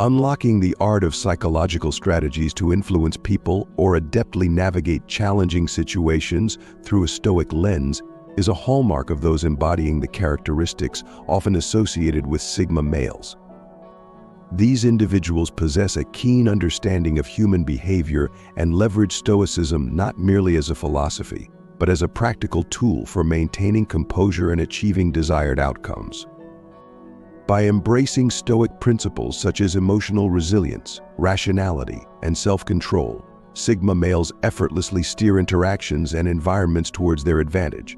Unlocking the art of psychological strategies to influence people or adeptly navigate challenging situations through a Stoic lens is a hallmark of those embodying the characteristics often associated with Sigma males. These individuals possess a keen understanding of human behavior and leverage Stoicism not merely as a philosophy, but as a practical tool for maintaining composure and achieving desired outcomes. By embracing Stoic principles such as emotional resilience, rationality, and self-control, Sigma males effortlessly steer interactions and environments towards their advantage.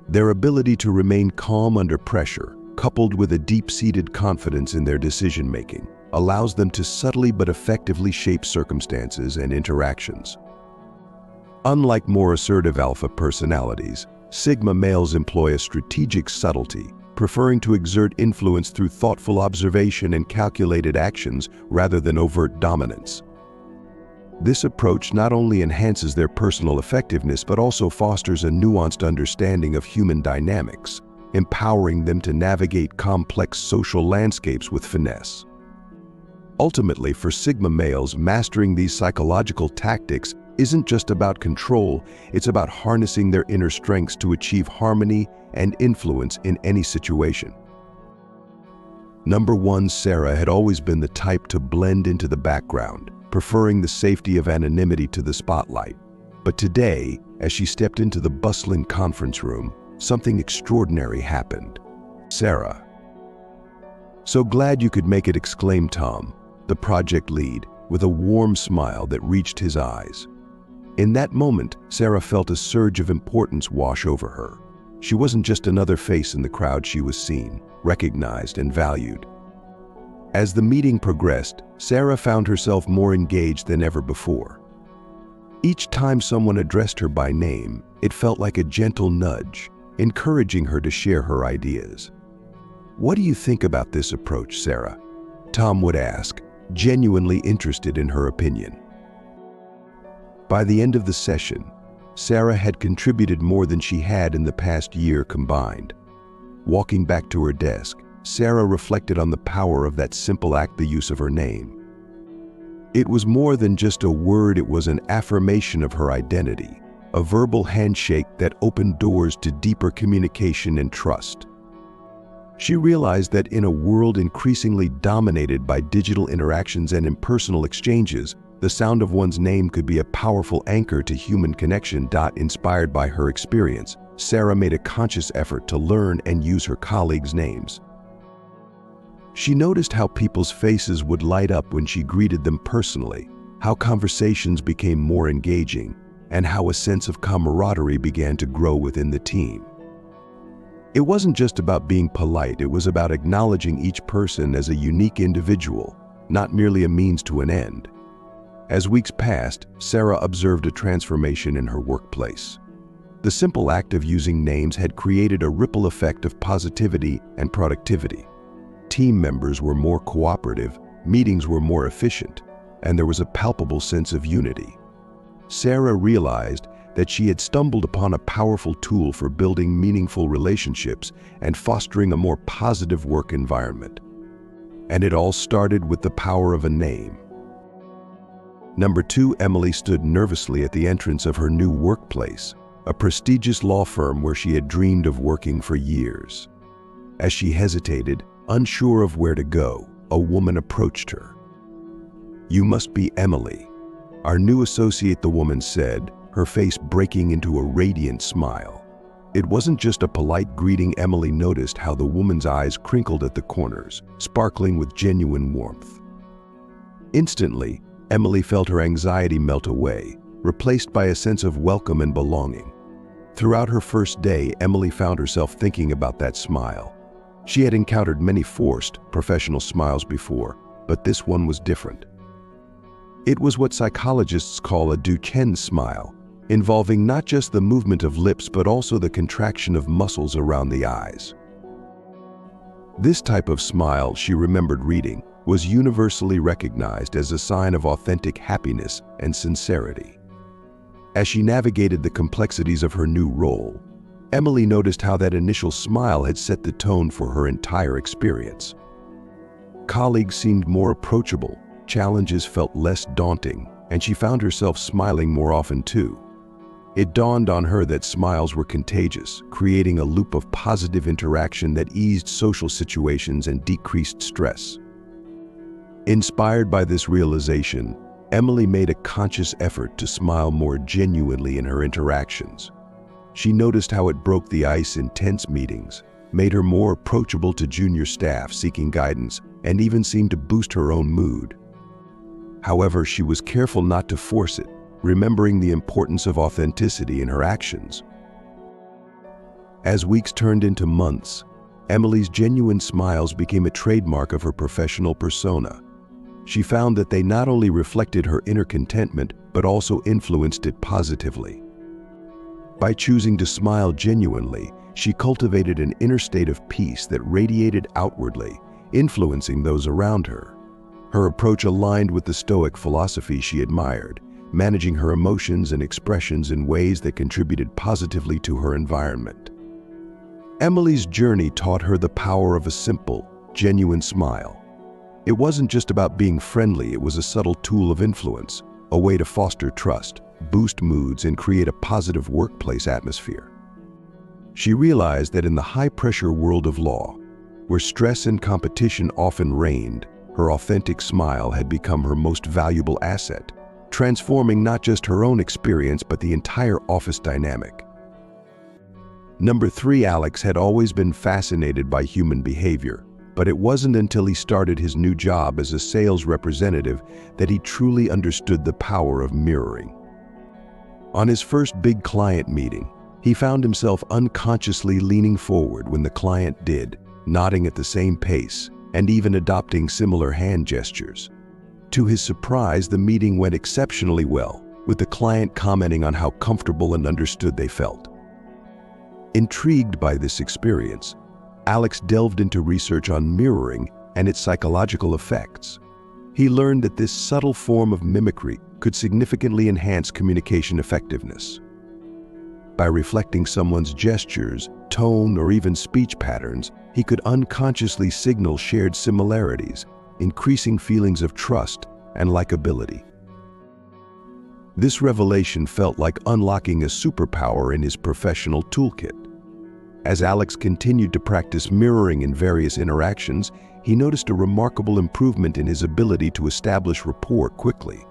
Their ability to remain calm under pressure, coupled with a deep-seated confidence in their decision-making, allows them to subtly but effectively shape circumstances and interactions. Unlike more assertive alpha personalities, Sigma males employ a strategic subtlety, preferring to exert influence through thoughtful observation and calculated actions rather than overt dominance. This approach not only enhances their personal effectiveness but also fosters a nuanced understanding of human dynamics, empowering them to navigate complex social landscapes with finesse. Ultimately, for Sigma males, mastering these psychological tactics isn't just about control, it's about harnessing their inner strengths to achieve harmony and influence in any situation. Number 1, Sarah had always been the type to blend into the background, preferring the safety of anonymity to the spotlight. But today, as she stepped into the bustling conference room, something extraordinary happened. "Sarah." "So glad you could make it," exclaimed Tom, the project lead, with a warm smile that reached his eyes. In that moment, Sarah felt a surge of importance wash over her. She wasn't just another face in the crowd, she was seen, recognized, and valued. As the meeting progressed, Sarah found herself more engaged than ever before. Each time someone addressed her by name, it felt like a gentle nudge, encouraging her to share her ideas. "What do you think about this approach, Sarah?" Tom would ask, genuinely interested in her opinion. By the end of the session, Sarah had contributed more than she had in the past year combined. Walking back to her desk, Sarah reflected on the power of that simple act, the use of her name. It was more than just a word, it was an affirmation of her identity, a verbal handshake that opened doors to deeper communication and trust. She realized that in a world increasingly dominated by digital interactions and impersonal exchanges, the sound of one's name could be a powerful anchor to human connection. Inspired by her experience, Sarah made a conscious effort to learn and use her colleagues' names. She noticed how people's faces would light up when she greeted them personally, how conversations became more engaging, and how a sense of camaraderie began to grow within the team. It wasn't just about being polite, it was about acknowledging each person as a unique individual, not merely a means to an end. As weeks passed, Sarah observed a transformation in her workplace. The simple act of using names had created a ripple effect of positivity and productivity. Team members were more cooperative, meetings were more efficient, and there was a palpable sense of unity. Sarah realized that she had stumbled upon a powerful tool for building meaningful relationships and fostering a more positive work environment. And it all started with the power of a name. Number 2, Emily stood nervously at the entrance of her new workplace, a prestigious law firm where she had dreamed of working for years. As she hesitated, unsure of where to go, a woman approached her. "You must be Emily, our new associate," the woman said, her face breaking into a radiant smile. It wasn't just a polite greeting. Emily noticed how the woman's eyes crinkled at the corners, sparkling with genuine warmth. Instantly, Emily felt her anxiety melt away, replaced by a sense of welcome and belonging. Throughout her first day, Emily found herself thinking about that smile. She had encountered many forced, professional smiles before, but this one was different. It was what psychologists call a Duchenne smile, involving not just the movement of lips but also the contraction of muscles around the eyes. This type of smile, she remembered reading, was universally recognized as a sign of authentic happiness and sincerity. As she navigated the complexities of her new role, Emily noticed how that initial smile had set the tone for her entire experience. colleagues seemed more approachable, challenges felt less daunting, and she found herself smiling more often too. It dawned on her that smiles were contagious, creating a loop of positive interaction that eased social situations and decreased stress. Inspired by this realization, Emily made a conscious effort to smile more genuinely in her interactions. She noticed how it broke the ice in tense meetings, made her more approachable to junior staff seeking guidance, and even seemed to boost her own mood. However, she was careful not to force it, remembering the importance of authenticity in her actions. As weeks turned into months, Emily's genuine smiles became a trademark of her professional persona. She found that they not only reflected her inner contentment, but also influenced it positively. By choosing to smile genuinely, she cultivated an inner state of peace that radiated outwardly, influencing those around her. Her approach aligned with the Stoic philosophy she admired, managing her emotions and expressions in ways that contributed positively to her environment. Emily's journey taught her the power of a simple, genuine smile. It wasn't just about being friendly, it was a subtle tool of influence, a way to foster trust, boost moods, and create a positive workplace atmosphere. She realized that in the high-pressure world of law, where stress and competition often reigned, her authentic smile had become her most valuable asset, transforming not just her own experience but the entire office dynamic. Number 3, Alex had always been fascinated by human behavior, but it wasn't until he started his new job as a sales representative that he truly understood the power of mirroring. On his first big client meeting, he found himself unconsciously leaning forward when the client did, nodding at the same pace, and even adopting similar hand gestures. To his surprise, the meeting went exceptionally well, with the client commenting on how comfortable and understood they felt. Intrigued by this experience, Alex delved into research on mirroring and its psychological effects. He learned that this subtle form of mimicry could significantly enhance communication effectiveness. By reflecting someone's gestures, tone, or even speech patterns, he could unconsciously signal shared similarities, increasing feelings of trust and likability. This revelation felt like unlocking a superpower in his professional toolkit. As Alex continued to practice mirroring in various interactions, he noticed a remarkable improvement in his ability to establish rapport quickly.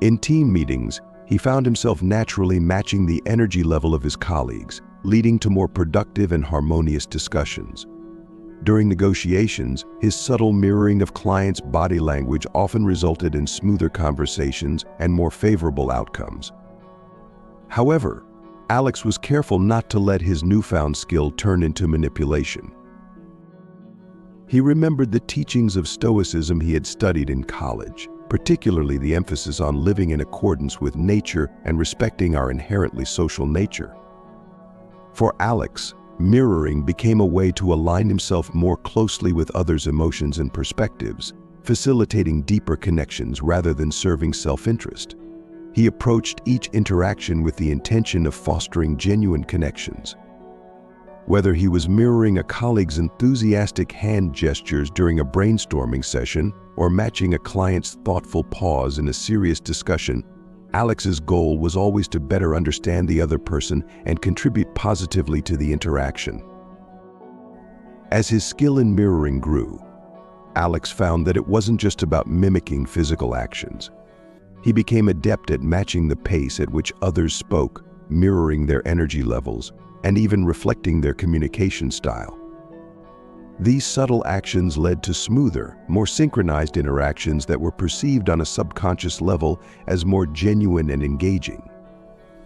In team meetings, he found himself naturally matching the energy level of his colleagues, leading to more productive and harmonious discussions. During negotiations, his subtle mirroring of clients' body language often resulted in smoother conversations and more favorable outcomes. However, Alex was careful not to let his newfound skill turn into manipulation. He remembered the teachings of Stoicism he had studied in college, particularly the emphasis on living in accordance with nature and respecting our inherently social nature. For Alex, mirroring became a way to align himself more closely with others' emotions and perspectives, facilitating deeper connections rather than serving self-interest. He approached each interaction with the intention of fostering genuine connections. Whether he was mirroring a colleague's enthusiastic hand gestures during a brainstorming session or matching a client's thoughtful pause in a serious discussion, Alex's goal was always to better understand the other person and contribute positively to the interaction. As his skill in mirroring grew, Alex found that it wasn't just about mimicking physical actions. He became adept at matching the pace at which others spoke, mirroring their energy levels, and even reflecting their communication style. These subtle actions led to smoother, more synchronized interactions that were perceived on a subconscious level as more genuine and engaging.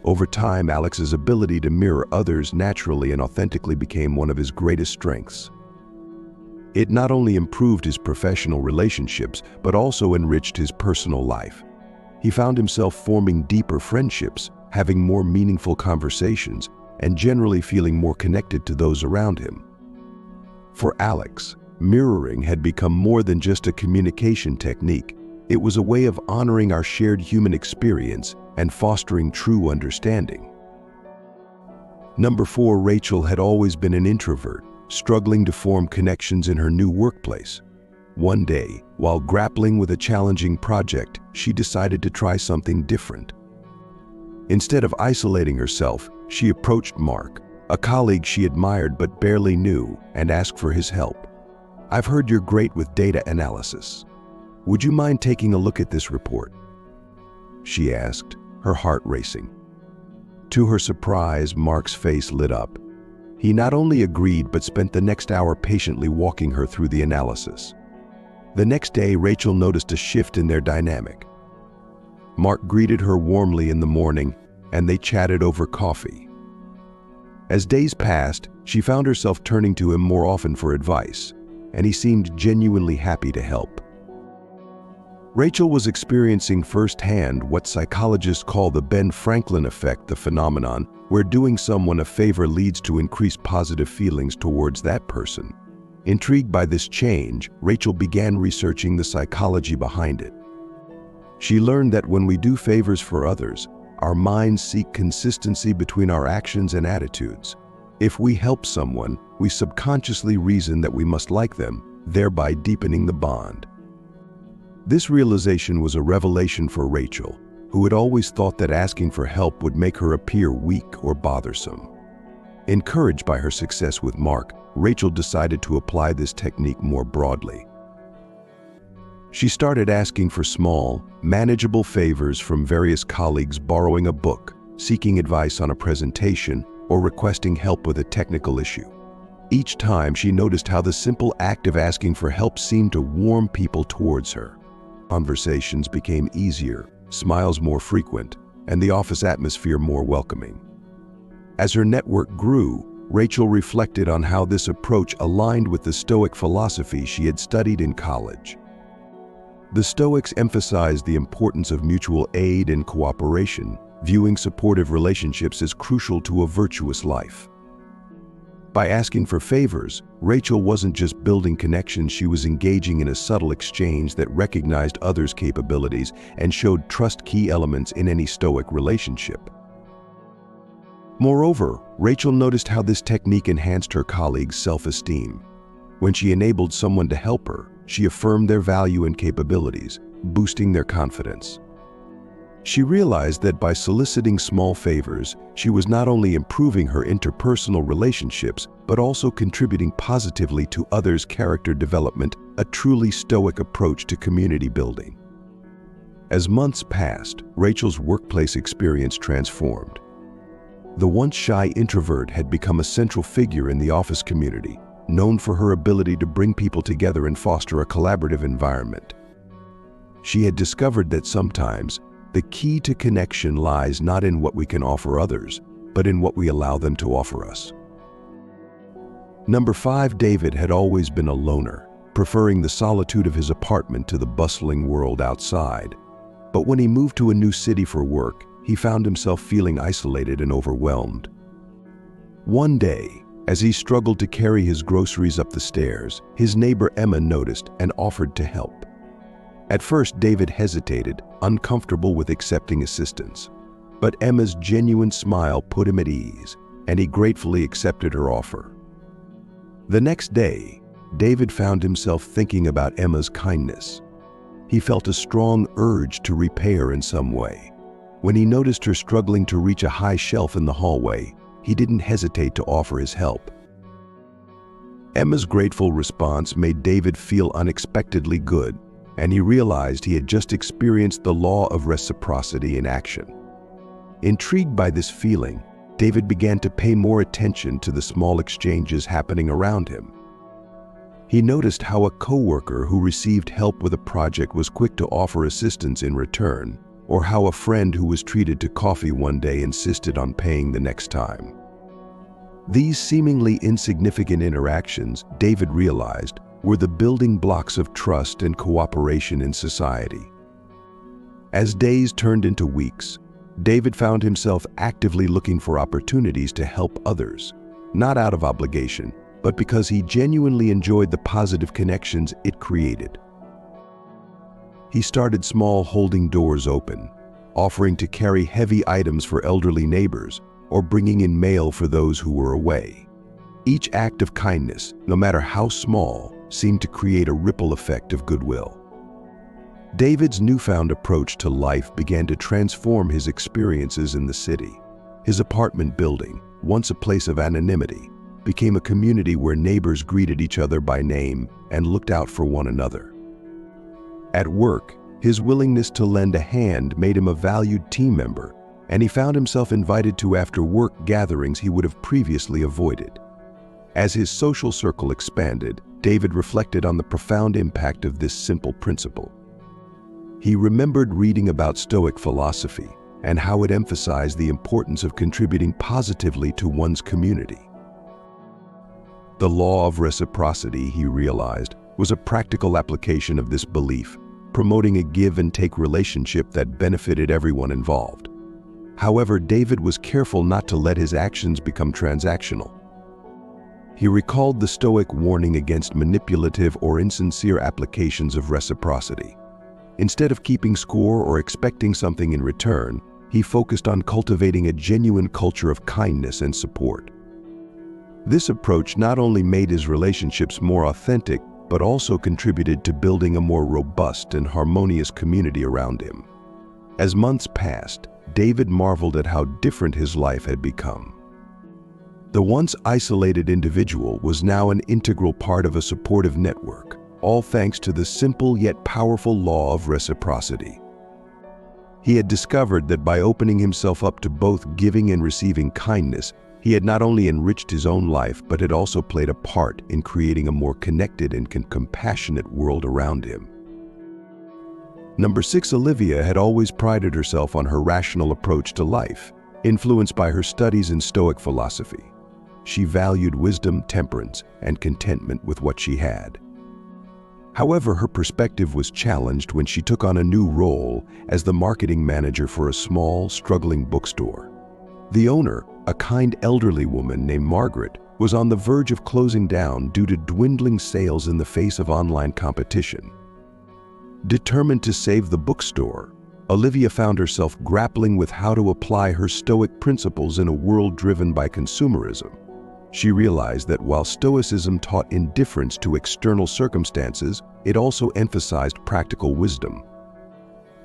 Over time, Alex's ability to mirror others naturally and authentically became one of his greatest strengths. It not only improved his professional relationships, but also enriched his personal life. He found himself forming deeper friendships, having more meaningful conversations, and generally feeling more connected to those around him. For Alex, mirroring had become more than just a communication technique. It was a way of honoring our shared human experience and fostering true understanding. Number 4, Rachel had always been an introvert, struggling to form connections in her new workplace. One day, while grappling with a challenging project, she decided to try something different. Instead of isolating herself, she approached Mark, a colleague she admired but barely knew, and asked for his help. "I've heard you're great with data analysis. Would you mind taking a look at this report?" she asked, her heart racing. To her surprise, Mark's face lit up. He not only agreed but spent the next hour patiently walking her through the analysis. The next day, Rachel noticed a shift in their dynamic. Mark greeted her warmly in the morning, and they chatted over coffee. As days passed, she found herself turning to him more often for advice, and he seemed genuinely happy to help. Rachel was experiencing firsthand what psychologists call the Ben Franklin effect, the phenomenon where doing someone a favor leads to increased positive feelings towards that person. Intrigued by this change, Rachel began researching the psychology behind it. She learned that when we do favors for others, our minds seek consistency between our actions and attitudes. If we help someone, we subconsciously reason that we must like them, thereby deepening the bond. This realization was a revelation for Rachel, who had always thought that asking for help would make her appear weak or bothersome. Encouraged by her success with Mark, Rachel decided to apply this technique more broadly. She started asking for small, manageable favors from various colleagues, borrowing a book, seeking advice on a presentation, or requesting help with a technical issue. Each time, she noticed how the simple act of asking for help seemed to warm people towards her. Conversations became easier, smiles more frequent, and the office atmosphere more welcoming. As her network grew, Rachel reflected on how this approach aligned with the Stoic philosophy she had studied in college. The Stoics emphasized the importance of mutual aid and cooperation, viewing supportive relationships as crucial to a virtuous life. By asking for favors, Rachel wasn't just building connections, she was engaging in a subtle exchange that recognized others' capabilities and showed trust, key elements in any Stoic relationship. Moreover, Rachel noticed how this technique enhanced her colleagues' self-esteem. When she enabled someone to help her, she affirmed their value and capabilities, boosting their confidence. She realized that by soliciting small favors, she was not only improving her interpersonal relationships, but also contributing positively to others' character development, a truly Stoic approach to community building. As months passed, Rachel's workplace experience transformed. The once shy introvert had become a central figure in the office community, known for her ability to bring people together and foster a collaborative environment. She had discovered that sometimes, the key to connection lies not in what we can offer others, but in what we allow them to offer us. Number 5. David had always been a loner, preferring the solitude of his apartment to the bustling world outside. But when he moved to a new city for work, he found himself feeling isolated and overwhelmed. One day, as he struggled to carry his groceries up the stairs, his neighbor Emma noticed and offered to help. At first, David hesitated, uncomfortable with accepting assistance. But Emma's genuine smile put him at ease, and he gratefully accepted her offer. The next day, David found himself thinking about Emma's kindness. He felt a strong urge to repay her in some way. When he noticed her struggling to reach a high shelf in the hallway, he didn't hesitate to offer his help. Emma's grateful response made David feel unexpectedly good, and he realized he had just experienced the law of reciprocity in action. Intrigued by this feeling, David began to pay more attention to the small exchanges happening around him. He noticed how a coworker who received help with a project was quick to offer assistance in return, or how a friend who was treated to coffee one day insisted on paying the next time. These seemingly insignificant interactions, David realized, were the building blocks of trust and cooperation in society. As days turned into weeks, David found himself actively looking for opportunities to help others, not out of obligation, but because he genuinely enjoyed the positive connections it created. He started small, holding doors open, offering to carry heavy items for elderly neighbors, or bringing in mail for those who were away. Each act of kindness, no matter how small, seemed to create a ripple effect of goodwill. David's newfound approach to life began to transform his experiences in the city. His apartment building, once a place of anonymity, became a community where neighbors greeted each other by name and looked out for one another. At work, his willingness to lend a hand made him a valued team member, and he found himself invited to after-work gatherings he would have previously avoided. As his social circle expanded, David reflected on the profound impact of this simple principle. He remembered reading about Stoic philosophy and how it emphasized the importance of contributing positively to one's community. The law of reciprocity, he realized, was a practical application of this belief, promoting a give-and-take relationship that benefited everyone involved. However, David was careful not to let his actions become transactional. He recalled the Stoic warning against manipulative or insincere applications of reciprocity. Instead of keeping score or expecting something in return, he focused on cultivating a genuine culture of kindness and support. This approach not only made his relationships more authentic, but also contributed to building a more robust and harmonious community around him. As months passed, David marveled at how different his life had become. The once isolated individual was now an integral part of a supportive network, all thanks to the simple yet powerful law of reciprocity. He had discovered that by opening himself up to both giving and receiving kindness, he had not only enriched his own life, but had also played a part in creating a more connected and compassionate world around him. Number 6, Olivia had always prided herself on her rational approach to life, influenced by her studies in Stoic philosophy. She valued wisdom, temperance, and contentment with what she had. However, her perspective was challenged when she took on a new role as the marketing manager for a small, struggling bookstore. The owner, a kind elderly woman named Margaret, was on the verge of closing down due to dwindling sales in the face of online competition. Determined to save the bookstore, Olivia found herself grappling with how to apply her Stoic principles in a world driven by consumerism. She realized that while Stoicism taught indifference to external circumstances, it also emphasized practical wisdom.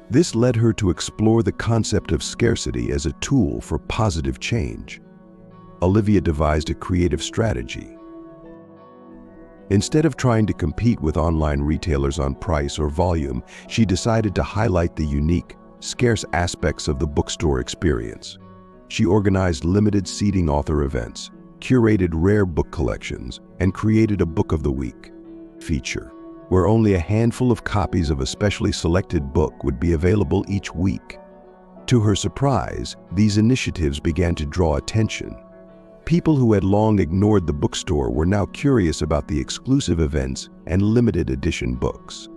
This led her to explore the concept of scarcity as a tool for positive change. Olivia devised a creative strategy. Instead of trying to compete with online retailers on price or volume, she decided to highlight the unique, scarce aspects of the bookstore experience. She organized limited seating author events, curated rare book collections, and created a Book of the Week feature, where only a handful of copies of a specially selected book would be available each week. To her surprise, these initiatives began to draw attention. People who had long ignored the bookstore were now curious about the exclusive events and limited edition books.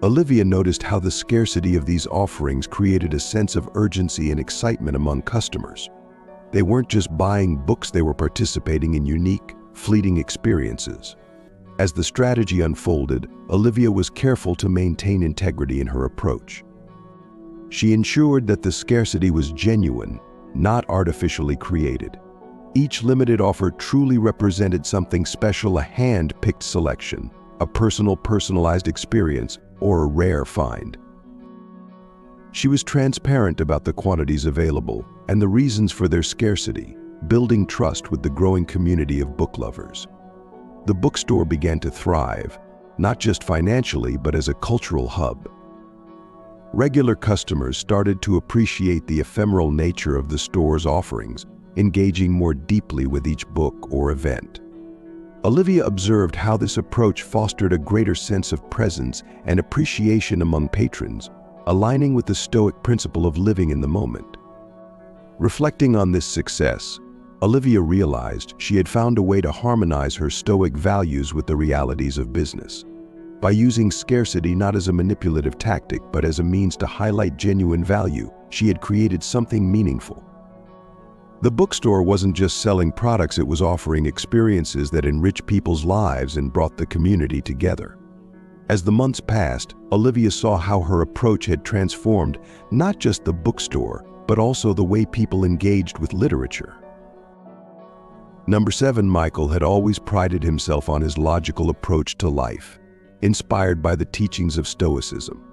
Olivia noticed how the scarcity of these offerings created a sense of urgency and excitement among customers. They weren't just buying books, they were participating in unique, fleeting experiences. As the strategy unfolded, Olivia was careful to maintain integrity in her approach. She ensured that the scarcity was genuine, not artificially created. Each limited offer truly represented something special, a hand-picked selection, a personalized experience, or a rare find. She was transparent about the quantities available and the reasons for their scarcity, building trust with the growing community of book lovers. The bookstore began to thrive, not just financially, but as a cultural hub. Regular customers started to appreciate the ephemeral nature of the store's offerings, engaging more deeply with each book or event. Olivia observed how this approach fostered a greater sense of presence and appreciation among patrons, aligning with the Stoic principle of living in the moment. Reflecting on this success, Olivia realized she had found a way to harmonize her Stoic values with the realities of business. By using scarcity not as a manipulative tactic, but as a means to highlight genuine value, she had created something meaningful. The bookstore wasn't just selling products, it was offering experiences that enriched people's lives and brought the community together. As the months passed, Olivia saw how her approach had transformed not just the bookstore, but also the way people engaged with literature. Number 7, Michael had always prided himself on his logical approach to life, inspired by the teachings of Stoicism.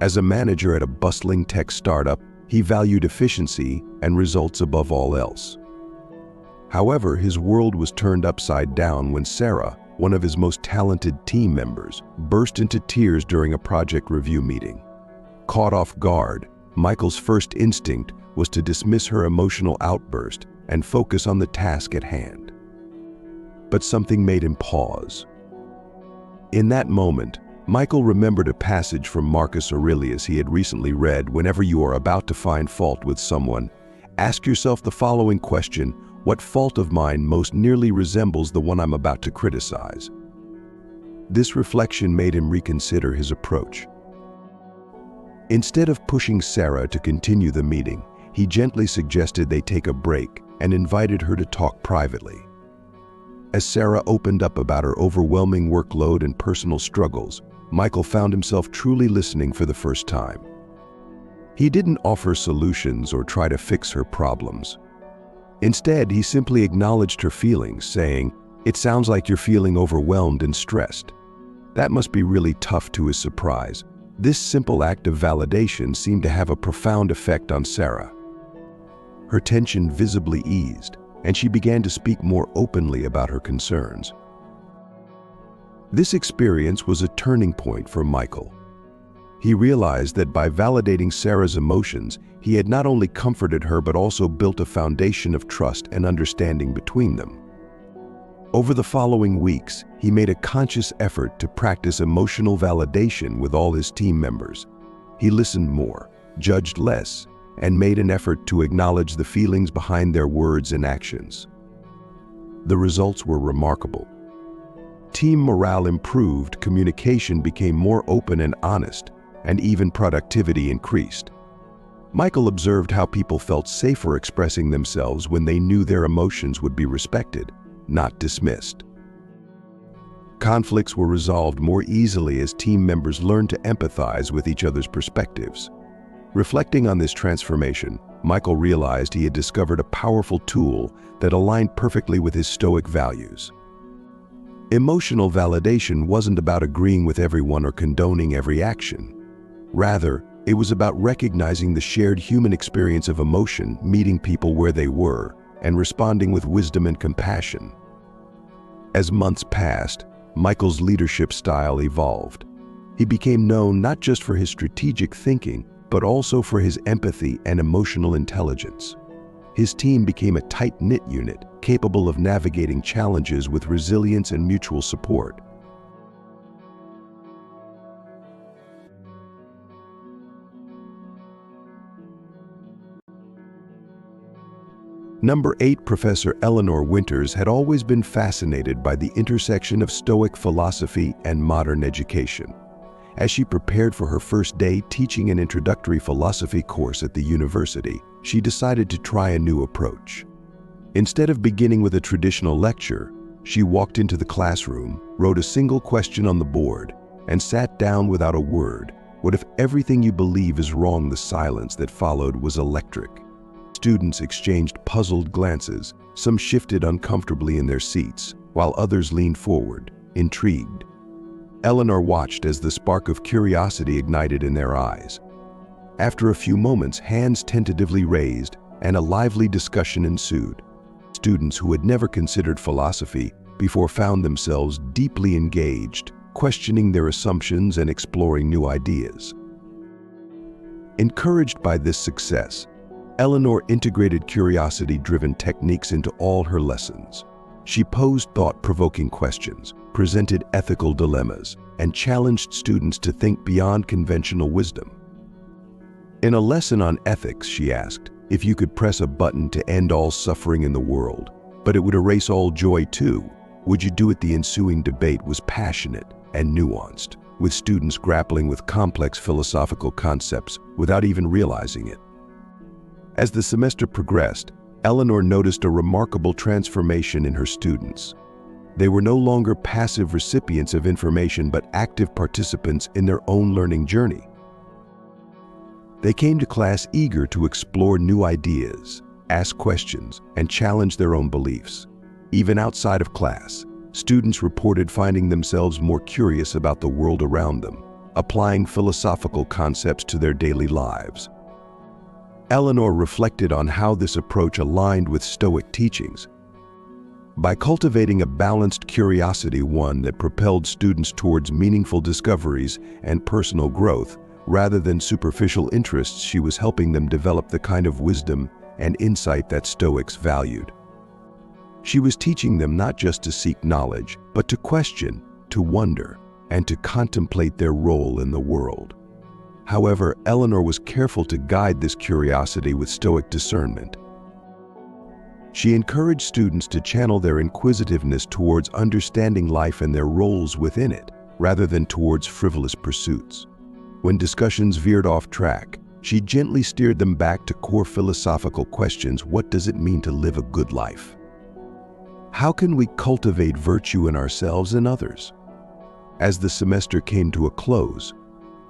As a manager at a bustling tech startup, he valued efficiency and results above all else. However, his world was turned upside down when Sarah, one of his most talented team members, burst into tears during a project review meeting. Caught off guard, Michael's first instinct was to dismiss her emotional outburst and focus on the task at hand. But something made him pause. In that moment, Michael remembered a passage from Marcus Aurelius he had recently read: whenever you are about to find fault with someone, ask yourself the following question: what fault of mine most nearly resembles the one I'm about to criticize? This reflection made him reconsider his approach. Instead of pushing Sarah to continue the meeting, he gently suggested they take a break and invited her to talk privately. As Sarah opened up about her overwhelming workload and personal struggles, Michael found himself truly listening for the first time. He didn't offer solutions or try to fix her problems. Instead, he simply acknowledged her feelings, saying, "It sounds like you're feeling overwhelmed and stressed." That must be really tough. To his surprise, this simple act of validation seemed to have a profound effect on Sarah. Her tension visibly eased, and she began to speak more openly about her concerns. This experience was a turning point for Michael. He realized that by validating Sarah's emotions, he had not only comforted her but also built a foundation of trust and understanding between them. Over the following weeks, he made a conscious effort to practice emotional validation with all his team members. He listened more, judged less, and made an effort to acknowledge the feelings behind their words and actions. The results were remarkable. Team morale improved, communication became more open and honest, and even productivity increased. Michael observed how people felt safer expressing themselves when they knew their emotions would be respected, not dismissed. Conflicts were resolved more easily as team members learned to empathize with each other's perspectives. Reflecting on this transformation, Michael realized he had discovered a powerful tool that aligned perfectly with his Stoic values. Emotional validation wasn't about agreeing with everyone or condoning every action. Rather, it was about recognizing the shared human experience of emotion, meeting people where they were, and responding with wisdom and compassion. As months passed, Michael's leadership style evolved. He became known not just for his strategic thinking, but also for his empathy and emotional intelligence. His team became a tight-knit unit, capable of navigating challenges with resilience and mutual support. Number 8, Professor Eleanor Winters had always been fascinated by the intersection of Stoic philosophy and modern education. As she prepared for her first day teaching an introductory philosophy course at the university, she decided to try a new approach. Instead of beginning with a traditional lecture, she walked into the classroom, wrote a single question on the board, and sat down without a word. What if everything you believe is wrong? The silence that followed was electric. Students exchanged puzzled glances. Some shifted uncomfortably in their seats, while others leaned forward, intrigued. Eleanor watched as the spark of curiosity ignited in their eyes. After a few moments, hands tentatively raised, and a lively discussion ensued. Students who had never considered philosophy before found themselves deeply engaged, questioning their assumptions and exploring new ideas. Encouraged by this success, Eleanor integrated curiosity-driven techniques into all her lessons. She posed thought-provoking questions, presented ethical dilemmas, and challenged students to think beyond conventional wisdom. In a lesson on ethics, she asked, if you could press a button to end all suffering in the world, but it would erase all joy too, would you do it? The ensuing debate was passionate and nuanced, with students grappling with complex philosophical concepts without even realizing it. As the semester progressed, Eleanor noticed a remarkable transformation in her students. They were no longer passive recipients of information but active participants in their own learning journey. They came to class eager to explore new ideas, ask questions, and challenge their own beliefs. Even outside of class, students reported finding themselves more curious about the world around them, applying philosophical concepts to their daily lives. Eleanor reflected on how this approach aligned with Stoic teachings. By cultivating a balanced curiosity, one that propelled students towards meaningful discoveries and personal growth, rather than superficial interests, she was helping them develop the kind of wisdom and insight that Stoics valued. She was teaching them not just to seek knowledge, but to question, to wonder, and to contemplate their role in the world. However, Eleanor was careful to guide this curiosity with Stoic discernment. She encouraged students to channel their inquisitiveness towards understanding life and their roles within it, rather than towards frivolous pursuits. When discussions veered off track, she gently steered them back to core philosophical questions. What does it mean to live a good life? How can we cultivate virtue in ourselves and others? As the semester came to a close,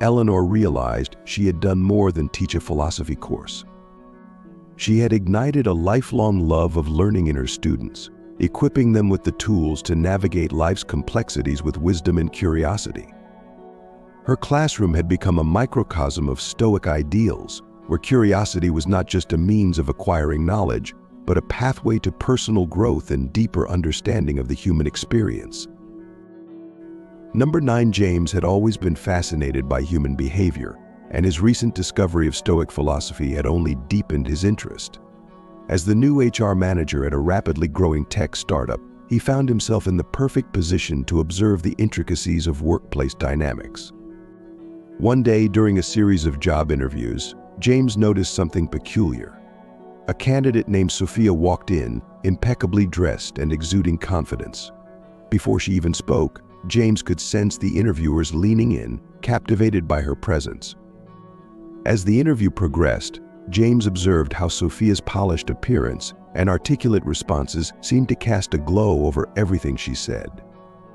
Eleanor realized she had done more than teach a philosophy course. She had ignited a lifelong love of learning in her students, equipping them with the tools to navigate life's complexities with wisdom and curiosity. Her classroom had become a microcosm of Stoic ideals, where curiosity was not just a means of acquiring knowledge, but a pathway to personal growth and deeper understanding of the human experience. Number 9. James had always been fascinated by human behavior, and his recent discovery of Stoic philosophy had only deepened his interest. As the new HR manager at a rapidly growing tech startup, he found himself in the perfect position to observe the intricacies of workplace dynamics. One day, during a series of job interviews, James noticed something peculiar. A candidate named Sophia walked in, impeccably dressed and exuding confidence. Before she even spoke, James could sense the interviewers leaning in, captivated by her presence. As the interview progressed, James observed how Sophia's polished appearance and articulate responses seemed to cast a glow over everything she said.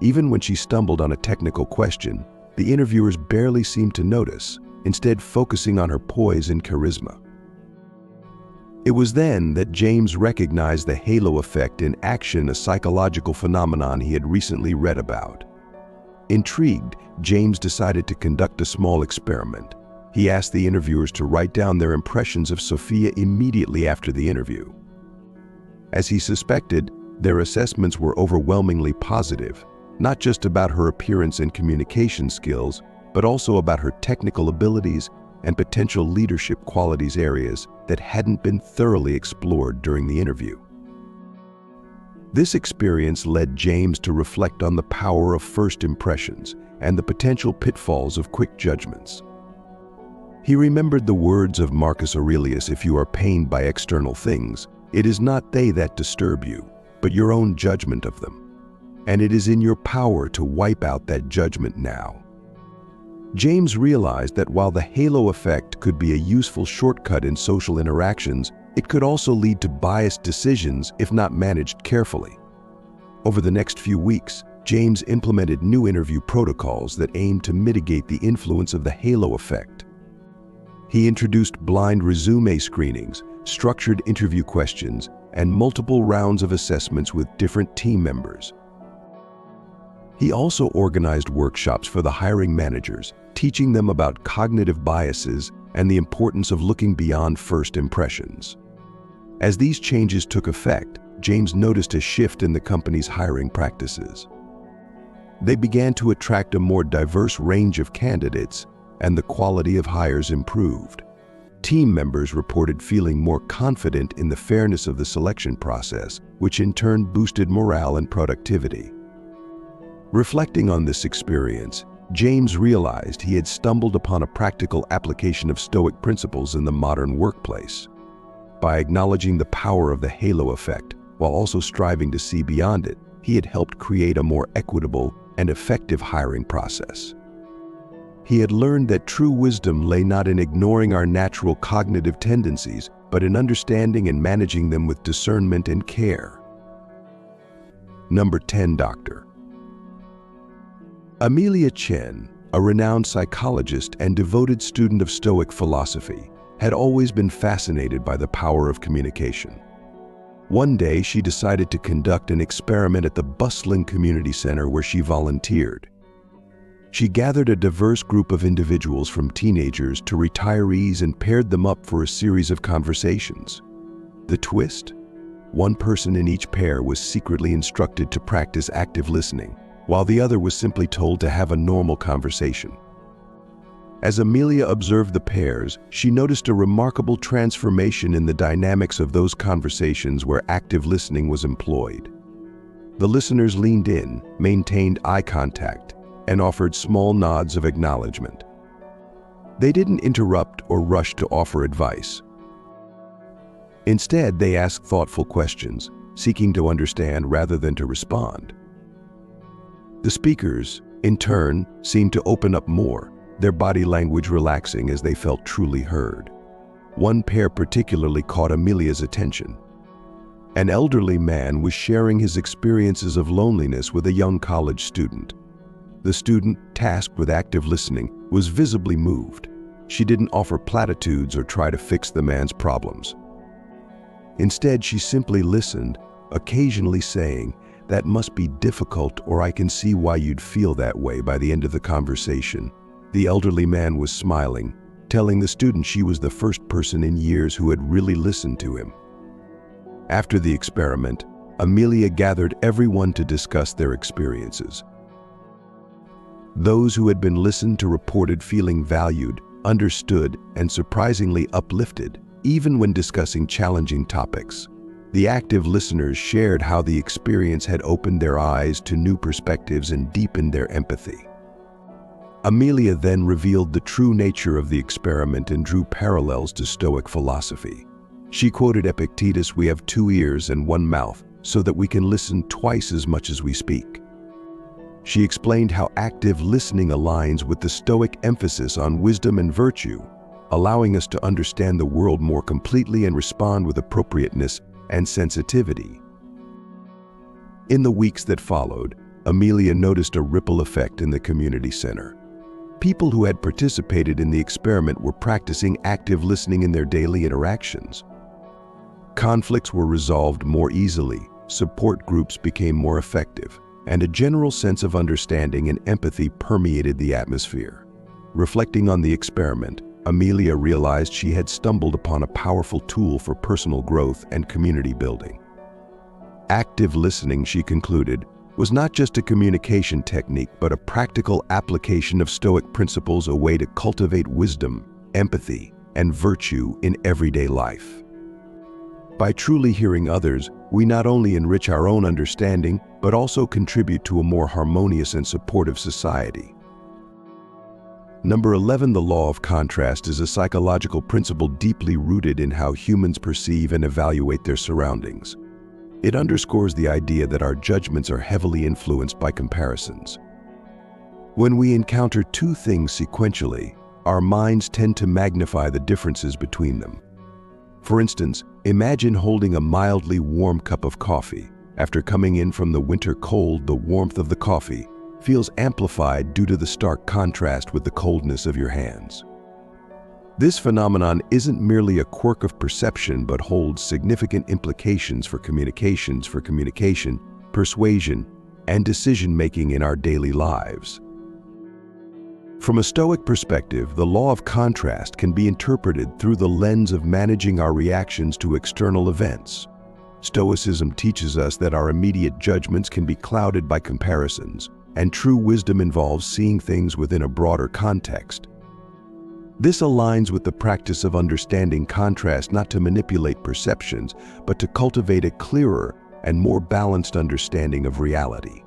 Even when she stumbled on a technical question, the interviewers barely seemed to notice, instead focusing on her poise and charisma. It was then that James recognized the halo effect in action, a psychological phenomenon he had recently read about. Intrigued, James decided to conduct a small experiment. He asked the interviewers to write down their impressions of Sophia immediately after the interview. As he suspected, their assessments were overwhelmingly positive, not just about her appearance and communication skills, but also about her technical abilities and potential leadership qualities, areas that hadn't been thoroughly explored during the interview. This experience led James to reflect on the power of first impressions and the potential pitfalls of quick judgments. He remembered the words of Marcus Aurelius: "If you are pained by external things, it is not they that disturb you, but your own judgment of them. And it is in your power to wipe out that judgment now." James realized that while the halo effect could be a useful shortcut in social interactions, it could also lead to biased decisions if not managed carefully. Over the next few weeks, James implemented new interview protocols that aimed to mitigate the influence of the halo effect. He introduced blind resume screenings, structured interview questions, and multiple rounds of assessments with different team members. He also organized workshops for the hiring managers, teaching them about cognitive biases and the importance of looking beyond first impressions. As these changes took effect, James noticed a shift in the company's hiring practices. They began to attract a more diverse range of candidates, and the quality of hires improved. Team members reported feeling more confident in the fairness of the selection process, which in turn boosted morale and productivity. Reflecting on this experience, James realized he had stumbled upon a practical application of Stoic principles in the modern workplace. By acknowledging the power of the halo effect, while also striving to see beyond it, he had helped create a more equitable and effective hiring process. He had learned that true wisdom lay not in ignoring our natural cognitive tendencies, but in understanding and managing them with discernment and care. Number 10. Dr. Amelia Chen, a renowned psychologist and devoted student of Stoic philosophy, had always been fascinated by the power of communication. One day, she decided to conduct an experiment at the bustling community center where she volunteered. She gathered a diverse group of individuals from teenagers to retirees and paired them up for a series of conversations. The twist? One person in each pair was secretly instructed to practice active listening, while the other was simply told to have a normal conversation. As Amelia observed the pairs, she noticed a remarkable transformation in the dynamics of those conversations where active listening was employed. The listeners leaned in, maintained eye contact, and offered small nods of acknowledgement. They didn't interrupt or rush to offer advice. Instead, they asked thoughtful questions, seeking to understand rather than to respond. The speakers, in turn, seemed to open up more, their body language relaxing as they felt truly heard. One pair particularly caught Amelia's attention. An elderly man was sharing his experiences of loneliness with a young college student. The student, tasked with active listening, was visibly moved. She didn't offer platitudes or try to fix the man's problems. Instead, she simply listened, occasionally saying, "That must be difficult, or I can see why you'd feel that way." By the end of the conversation, the elderly man was smiling, telling the student she was the first person in years who had really listened to him. After the experiment, Amelia gathered everyone to discuss their experiences. Those who had been listened to reported feeling valued, understood, and surprisingly uplifted, even when discussing challenging topics. The active listeners shared how the experience had opened their eyes to new perspectives and deepened their empathy. Amelia then revealed the true nature of the experiment and drew parallels to Stoic philosophy. She quoted Epictetus, "We have 2 ears and 1 mouth, so that we can listen twice as much as we speak." She explained how active listening aligns with the Stoic emphasis on wisdom and virtue, allowing us to understand the world more completely and respond with appropriateness and sensitivity. In the weeks that followed, Amelia noticed a ripple effect in the community center. People who had participated in the experiment were practicing active listening in their daily interactions. Conflicts were resolved more easily, support groups became more effective, and a general sense of understanding and empathy permeated the atmosphere. Reflecting on the experiment, Amelia realized she had stumbled upon a powerful tool for personal growth and community building. Active listening, she concluded, was not just a communication technique, but a practical application of Stoic principles, a way to cultivate wisdom, empathy, and virtue in everyday life. By truly hearing others, we not only enrich our own understanding, but also contribute to a more harmonious and supportive society. Number 11, the law of contrast is a psychological principle deeply rooted in how humans perceive and evaluate their surroundings. It underscores the idea that our judgments are heavily influenced by comparisons. When we encounter 2 things sequentially, our minds tend to magnify the differences between them. For instance, imagine holding a mildly warm cup of coffee. After coming in from the winter cold, the warmth of the coffee feels amplified due to the stark contrast with the coldness of your hands. This phenomenon isn't merely a quirk of perception, but holds significant implications for communication, persuasion, and decision-making in our daily lives. From a Stoic perspective, the law of contrast can be interpreted through the lens of managing our reactions to external events. Stoicism teaches us that our immediate judgments can be clouded by comparisons, and true wisdom involves seeing things within a broader context. This aligns with the practice of understanding contrast, not to manipulate perceptions, but to cultivate a clearer and more balanced understanding of reality.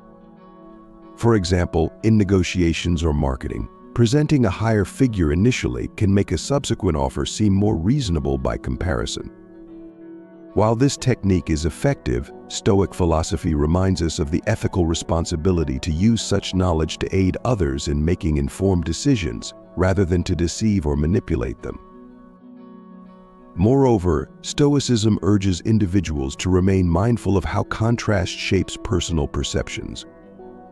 For example, in negotiations or marketing, presenting a higher figure initially can make a subsequent offer seem more reasonable by comparison. While this technique is effective, Stoic philosophy reminds us of the ethical responsibility to use such knowledge to aid others in making informed decisions, rather than to deceive or manipulate them. Moreover, Stoicism urges individuals to remain mindful of how contrast shapes personal perceptions.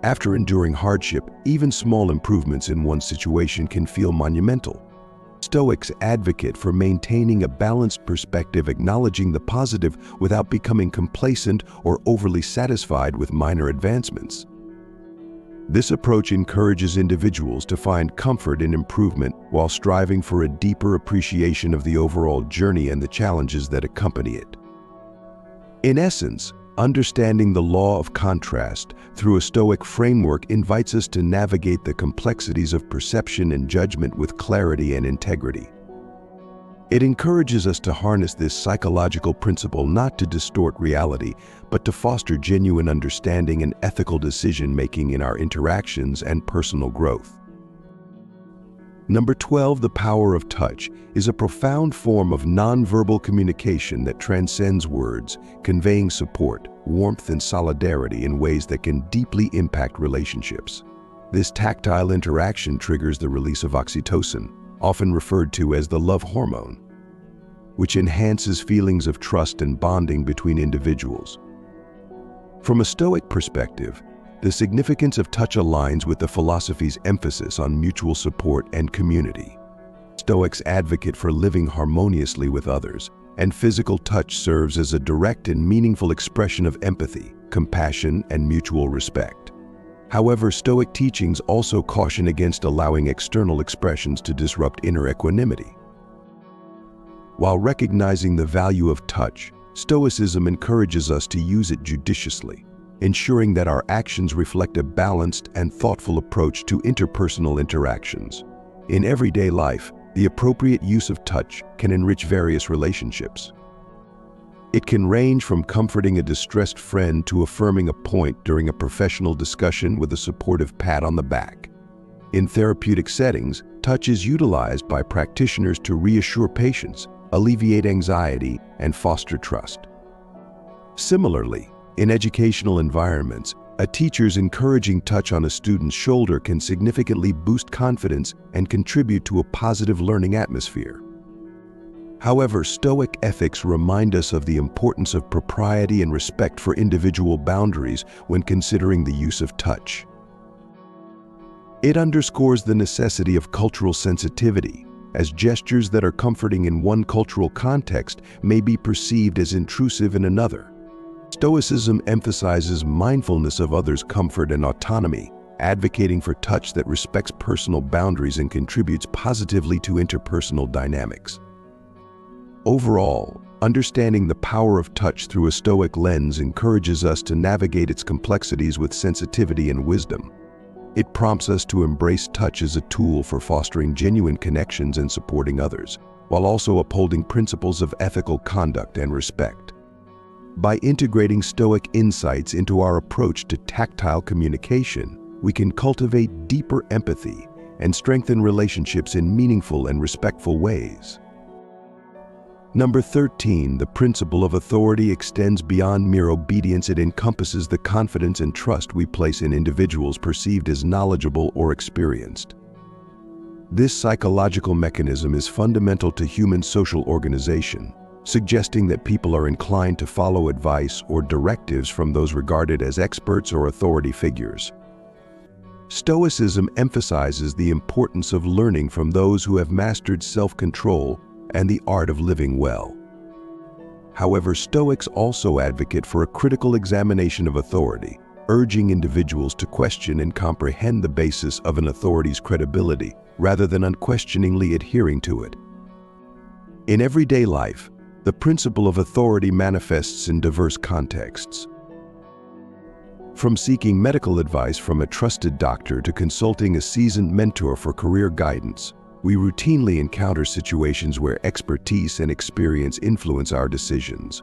After enduring hardship, even small improvements in one's situation can feel monumental. Stoics advocate for maintaining a balanced perspective, acknowledging the positive without becoming complacent or overly satisfied with minor advancements. This approach encourages individuals to find comfort in improvement while striving for a deeper appreciation of the overall journey and the challenges that accompany it. In essence, understanding the law of contrast through a Stoic framework invites us to navigate the complexities of perception and judgment with clarity and integrity. It encourages us to harness this psychological principle not to distort reality, but to foster genuine understanding and ethical decision-making in our interactions and personal growth. Number 12, the power of touch is a profound form of nonverbal communication that transcends words, conveying support, warmth, and solidarity in ways that can deeply impact relationships. This tactile interaction triggers the release of oxytocin, often referred to as the love hormone, which enhances feelings of trust and bonding between individuals. From a Stoic perspective, the significance of touch aligns with the philosophy's emphasis on mutual support and community. Stoics advocate for living harmoniously with others, and physical touch serves as a direct and meaningful expression of empathy, compassion, and mutual respect. However, Stoic teachings also caution against allowing external expressions to disrupt inner equanimity. While recognizing the value of touch, Stoicism encourages us to use it judiciously, ensuring that our actions reflect a balanced and thoughtful approach to interpersonal interactions. In everyday life, the appropriate use of touch can enrich various relationships. It can range from comforting a distressed friend to affirming a point during a professional discussion with a supportive pat on the back. In therapeutic settings, touch is utilized by practitioners to reassure patients, alleviate anxiety, and foster trust. Similarly, in educational environments, a teacher's encouraging touch on a student's shoulder can significantly boost confidence and contribute to a positive learning atmosphere. However, Stoic ethics remind us of the importance of propriety and respect for individual boundaries when considering the use of touch. It underscores the necessity of cultural sensitivity, as gestures that are comforting in one cultural context may be perceived as intrusive in another. Stoicism emphasizes mindfulness of others' comfort and autonomy, advocating for touch that respects personal boundaries and contributes positively to interpersonal dynamics. Overall, understanding the power of touch through a Stoic lens encourages us to navigate its complexities with sensitivity and wisdom. It prompts us to embrace touch as a tool for fostering genuine connections and supporting others, while also upholding principles of ethical conduct and respect. By integrating Stoic insights into our approach to tactile communication, we can cultivate deeper empathy and strengthen relationships in meaningful and respectful ways. Number 13, the principle of authority extends beyond mere obedience. It encompasses the confidence and trust we place in individuals perceived as knowledgeable or experienced. This psychological mechanism is fundamental to human social organization, suggesting that people are inclined to follow advice or directives from those regarded as experts or authority figures. Stoicism emphasizes the importance of learning from those who have mastered self-control and the art of living well. However, Stoics also advocate for a critical examination of authority, urging individuals to question and comprehend the basis of an authority's credibility rather than unquestioningly adhering to it. In everyday life, the principle of authority manifests in diverse contexts. From seeking medical advice from a trusted doctor to consulting a seasoned mentor for career guidance, we routinely encounter situations where expertise and experience influence our decisions.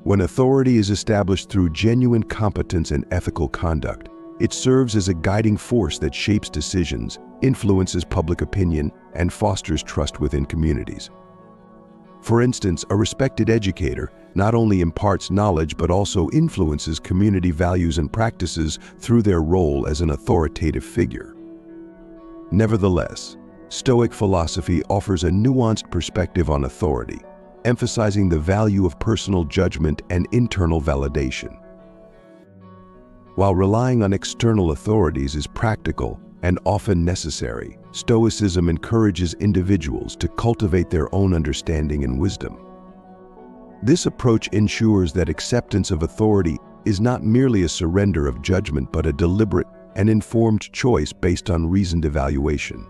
When authority is established through genuine competence and ethical conduct, it serves as a guiding force that shapes decisions, influences public opinion, and fosters trust within communities. For instance, a respected educator not only imparts knowledge but also influences community values and practices through their role as an authoritative figure. Nevertheless, Stoic philosophy offers a nuanced perspective on authority, emphasizing the value of personal judgment and internal validation. While relying on external authorities is practical and often necessary, Stoicism encourages individuals to cultivate their own understanding and wisdom. This approach ensures that acceptance of authority is not merely a surrender of judgment but a deliberate and informed choice based on reasoned evaluation.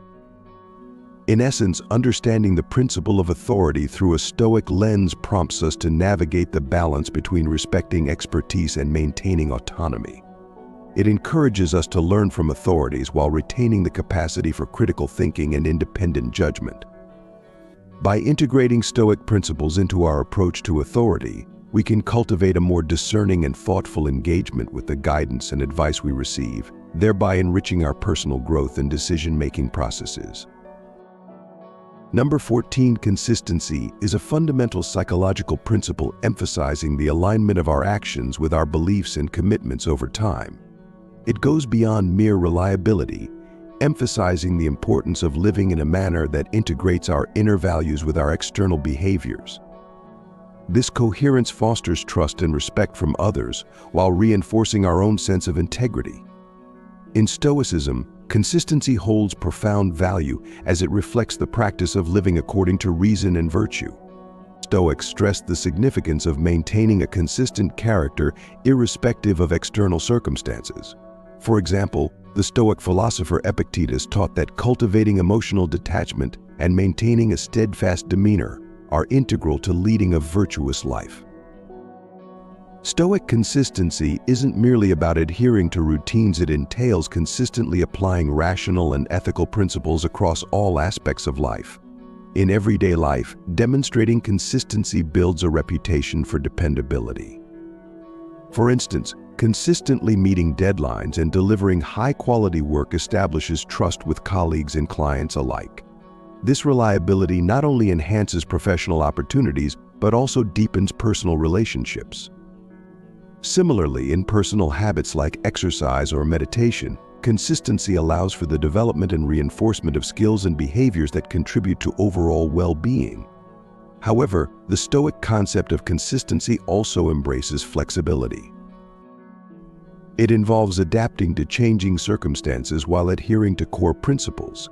In essence, understanding the principle of authority through a Stoic lens prompts us to navigate the balance between respecting expertise and maintaining autonomy. It encourages us to learn from authorities while retaining the capacity for critical thinking and independent judgment. By integrating Stoic principles into our approach to authority, we can cultivate a more discerning and thoughtful engagement with the guidance and advice we receive, thereby enriching our personal growth and decision-making processes. Number 14, consistency is a fundamental psychological principle emphasizing the alignment of our actions with our beliefs and commitments over time. It goes beyond mere reliability, emphasizing the importance of living in a manner that integrates our inner values with our external behaviors. This coherence fosters trust and respect from others while reinforcing our own sense of integrity. In Stoicism, consistency holds profound value as it reflects the practice of living according to reason and virtue. Stoics stress the significance of maintaining a consistent character irrespective of external circumstances. For example, the Stoic philosopher Epictetus taught that cultivating emotional detachment and maintaining a steadfast demeanor are integral to leading a virtuous life. Stoic consistency isn't merely about adhering to routines, it entails consistently applying rational and ethical principles across all aspects of life. In everyday life, demonstrating consistency builds a reputation for dependability. For instance, consistently meeting deadlines and delivering high-quality work establishes trust with colleagues and clients alike. This reliability not only enhances professional opportunities, but also deepens personal relationships. Similarly, in personal habits like exercise or meditation, consistency allows for the development and reinforcement of skills and behaviors that contribute to overall well-being. However, the Stoic concept of consistency also embraces flexibility. It involves adapting to changing circumstances while adhering to core principles.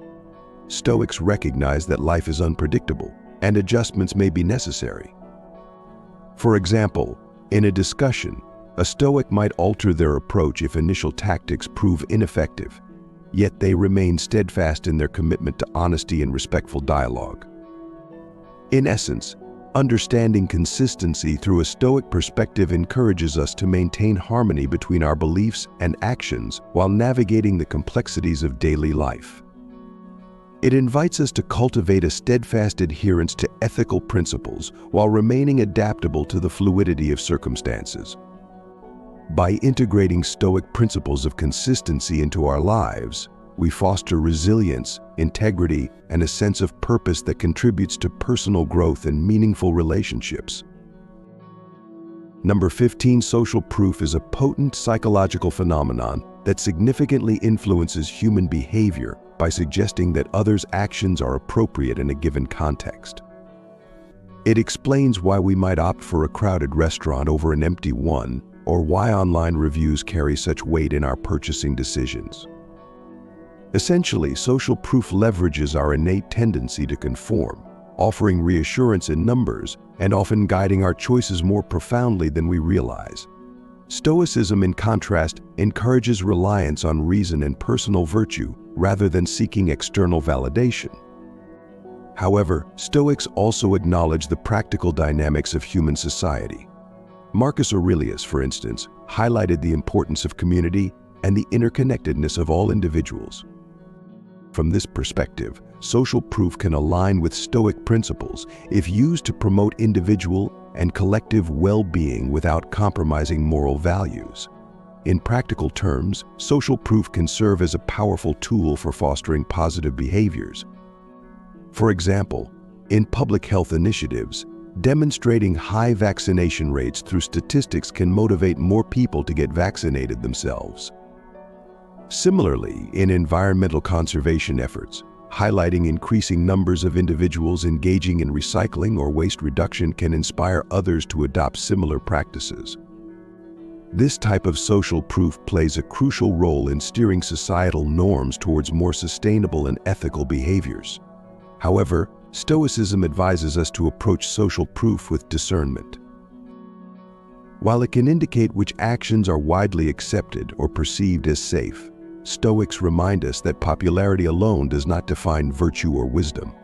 Stoics recognize that life is unpredictable and adjustments may be necessary. For example, in a discussion, a Stoic might alter their approach if initial tactics prove ineffective, yet they remain steadfast in their commitment to honesty and respectful dialogue. In essence, understanding consistency through a Stoic perspective encourages us to maintain harmony between our beliefs and actions while navigating the complexities of daily life. It invites us to cultivate a steadfast adherence to ethical principles while remaining adaptable to the fluidity of circumstances. By integrating Stoic principles of consistency into our lives, we foster resilience, integrity, and a sense of purpose that contributes to personal growth and meaningful relationships. Number 15, social proof is a potent psychological phenomenon that significantly influences human behavior by suggesting that others' actions are appropriate in a given context. It explains why we might opt for a crowded restaurant over an empty one, or why online reviews carry such weight in our purchasing decisions. Essentially, social proof leverages our innate tendency to conform, offering reassurance in numbers and often guiding our choices more profoundly than we realize. Stoicism, in contrast, encourages reliance on reason and personal virtue rather than seeking external validation. However, Stoics also acknowledge the practical dynamics of human society. Marcus Aurelius, for instance, highlighted the importance of community and the interconnectedness of all individuals. From this perspective, social proof can align with Stoic principles if used to promote individual and collective well-being without compromising moral values. In practical terms, social proof can serve as a powerful tool for fostering positive behaviors. For example, in public health initiatives, demonstrating high vaccination rates through statistics can motivate more people to get vaccinated themselves. Similarly, in environmental conservation efforts, highlighting increasing numbers of individuals engaging in recycling or waste reduction can inspire others to adopt similar practices. This type of social proof plays a crucial role in steering societal norms towards more sustainable and ethical behaviors. However, Stoicism advises us to approach social proof with discernment. While it can indicate which actions are widely accepted or perceived as safe, Stoics remind us that popularity alone does not define virtue or wisdom.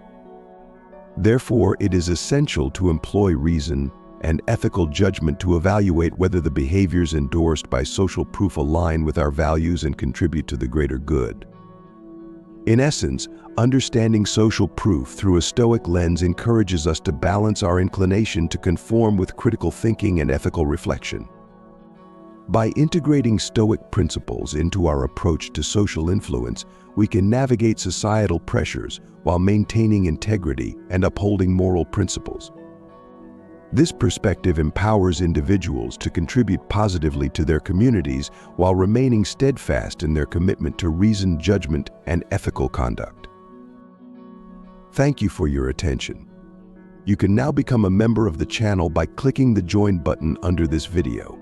Therefore, it is essential to employ reason and ethical judgment to evaluate whether the behaviors endorsed by social proof align with our values and contribute to the greater good. In essence, understanding social proof through a Stoic lens encourages us to balance our inclination to conform with critical thinking and ethical reflection. By integrating Stoic principles into our approach to social influence, we can navigate societal pressures while maintaining integrity and upholding moral principles. This perspective empowers individuals to contribute positively to their communities while remaining steadfast in their commitment to reasoned judgment and ethical conduct. Thank you for your attention. You can now become a member of the channel by clicking the Join button under this video.